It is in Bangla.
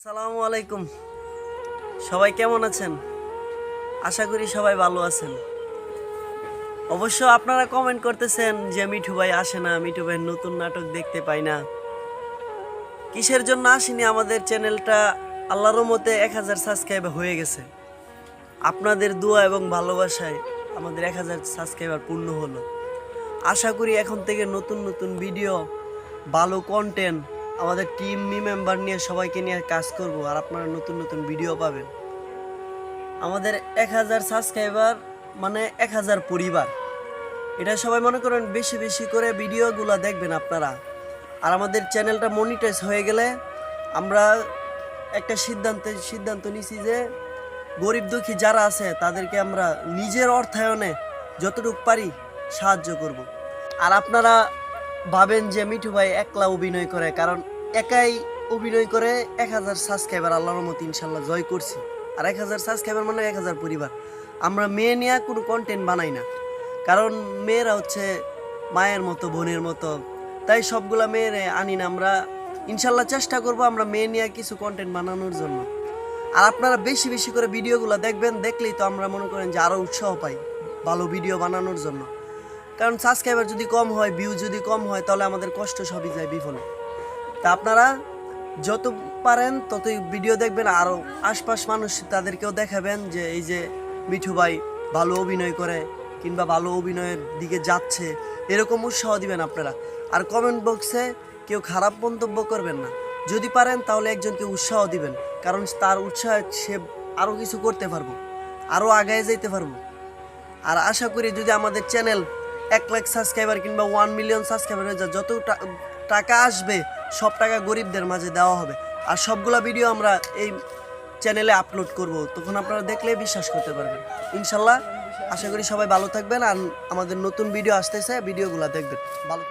আসসালামু আলাইকুম। সবাই কেমন আছেন? আশা করি সবাই ভালো আছেন। অবশ্য আপনারা কমেন্ট করতেছেন যে মিঠু ভাই আসে না, মিঠু ভাইয়ের নতুন নাটক দেখতে পাই না। কিসের জন্য আসেনি? আমাদের চ্যানেলটা আল্লাহর রহমতে 1000 সাবস্ক্রাইবার হয়ে গেছে। আপনাদের দোয়া এবং ভালোবাসায় আমাদের 1000 সাবস্ক্রাইবার পূর্ণ হলো। আশা করি এখন থেকে নতুন নতুন ভিডিও, ভালো কন্টেন্ট, আমাদের টিম মেম্বার নিয়ে সবাইকে নিয়ে কাজ করব, আর আপনারা নতুন নতুন ভিডিও পাবেন। আমাদের 1000 সাবস্ক্রাইবার মানে 1000 পরিবার। এটা সবাই মনে করেন বেশি বেশি করে ভিডিওগুলো দেখবেন আপনারা। আর আমাদের চ্যানেলটা মনিটাইজ হয়ে গেলে আমরা একটা সিদ্ধান্ত নিছি যে গরিব দুঃখী যারা আছে তাদেরকে আমরা নিজের অর্থায়নে যতটুকু পারি সাহায্য করব। আর আপনারা ভাবেন যে মিঠু ভাই একলা অভিনয় করে, কারণ একাই অভিনয় করে 1000 সাবস্ক্রাইবার আল্লাহর রহমতে ইনশাল্লাহ জয় করছি। আর 1000 সাবস্ক্রাইবার মানে 1000 পরিবার। আমরা মেয়ে নিয়ে কোনো কন্টেন্ট বানাই না, কারণ মেয়েরা হচ্ছে মায়ের মতো, বোনের মতো, তাই সবগুলা মেয়েরে আনি না। আমরা ইনশাল্লাহ চেষ্টা করব আমরা মেয়ে নিয়ে কিছু কন্টেন্ট বানানোর জন্য। আর আপনারা বেশি বেশি করে ভিডিওগুলো দেখবেন, দেখলেই তো আমরা মনে করেন যে আরও উৎসাহ পাই ভালো ভিডিও বানানোর জন্য। কারণ সাবস্ক্রাইবার যদি কম হয়, ভিউ যদি কম হয়, তাহলে আমাদের কষ্ট সবই যায় বিফলে। তা আপনারা যত পারেন ততই ভিডিও দেখবেন, আরও আশপাশ মানুষ তাদেরকেও দেখাবেন যে এই যে মিঠু ভাই ভালো অভিনয় করে কিংবা ভালো অভিনয়ের দিকে যাচ্ছে, এরকম উৎসাহ দিবেন আপনারা। আর কমেন্ট বক্সে কেউ খারাপ মন্তব্য করবেন না। যদি পারেন তাহলে একজনকে উৎসাহ দিবেন, কারণ তার উৎসাহে সে আরও কিছু করতে পারবো, আরও আগায় যেতে পারবো। আর আশা করি যদি আমাদের চ্যানেল 1 লাখ সাবস্ক্রাইবার কিংবা 1 মিলিয়ন সাবস্ক্রাইবার হয়ে যায়, যত টাকা আসবে সব টাকা গরিবদের মাঝে দেওয়া হবে। আর সবগুলা ভিডিও আমরা এই চ্যানেলে আপলোড করব, তখন আপনারা দেখলে বিশ্বাস করতে পারবেন ইনশাল্লাহ। আশা করি সবাই ভালো থাকবেন, আর আমাদের নতুন ভিডিও আসতেছে, ভিডিওগুলো দেখবেন। ভালো।